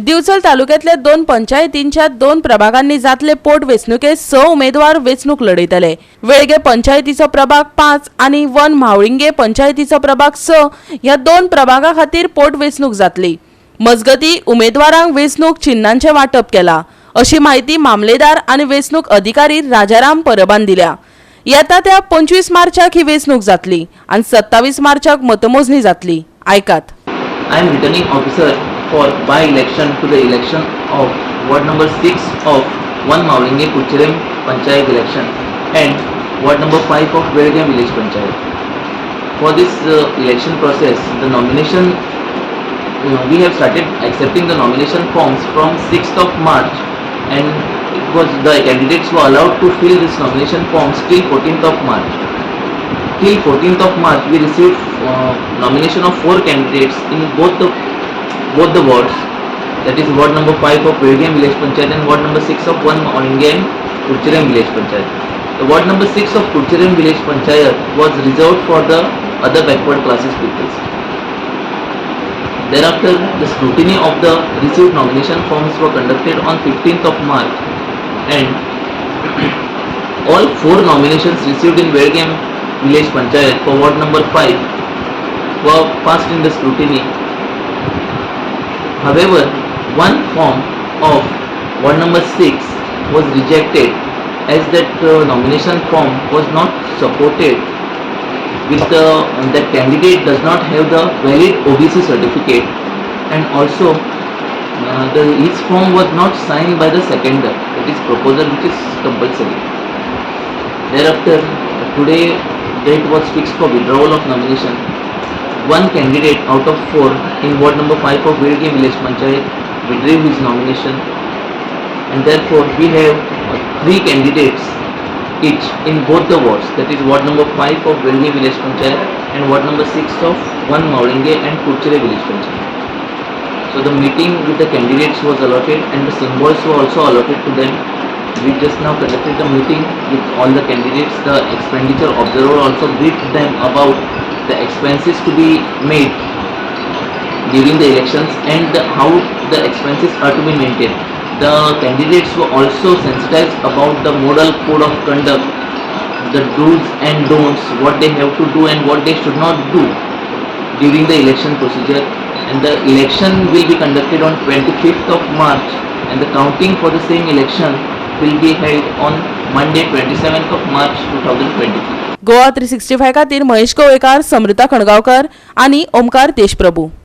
दिवचल तालुक्यातल्या 2 पंचायतींच्या 2 प्रभागांनी जातले पोटवेंचणुके 6 उमेदवार वेंचणूक लढयतले। वेळगे पंचायतीचो प्रभाग 5 आणि वन म्हावळिंगे पंचायतीचो प्रभाग 6 ह्या 2 प्रभागा खातीर पोटवेंचणूक जातली। मजगती उमेदवारांक वेंचणूक चिन्हांचे वांटप केला, अशी माहिती मामलेदार आणि वेंचणूक अधिकारी राजाराम परबान दिल्या। येता त्या 25 मार्चाक ही वेंचणूक जातली आणि 27 मार्चाक मतमोजणी जातली। आयकात। I am returning officer for by-election to the election of ward number 6 of 1 Maulinge Kuchirem Panchayat election and ward number 5 of Belgium village Panchayat. For this election process, the nomination we have started accepting the nomination forms from 6th of March, and it was the candidates were allowed to fill this nomination forms till 14th of March. Till 14th of March, we received nomination of 4 candidates in both the wards. That is ward number 5 of Belgium village Panchayat and ward number 6 of 1 Maulinge and Kurchirem village Panchayat. The ward number 6 of Kurchirem village Panchayat was reserved for the other backward classes people. Thereafter, the scrutiny of the received nomination forms were conducted on 15th of March, and all 4 nominations received in Belgium village Panchayat for ward number 5 were passed in the scrutiny. However, one form of ward number 6 was rejected as that nomination form was not supported with that candidate does not have the valid OBC certificate, and also his form was not signed by the seconder, that is proposer, which is compulsory. Thereafter, today date was fixed for withdrawal of nomination. One candidate out of 4 in ward number 5 of Belgium village Panchayat withdrew his nomination, and therefore we have 3 candidates each in both the wards, that is ward number 5 of Belgium village Panchayat and ward number 6 of 1 Maulinge and Kurchire village Panchayat. So the meeting with the candidates was allotted and the symbols were also allotted to them. We just now conducted a meeting with all the candidates. The expenditure observer also briefed them about the expenses to be made during the elections and how the expenses are to be maintained. The candidates were also sensitized about the model code of conduct, the do's and don'ts, what they have to do and what they should not do during the election procedure. And the election will be conducted on 25th of March, and the counting for the same election will be held on Monday 27th of March 2023. Goa 365 खातीर महेश गोवेकार, समृता खणगावकर आणि ओमकार देशप्रभू।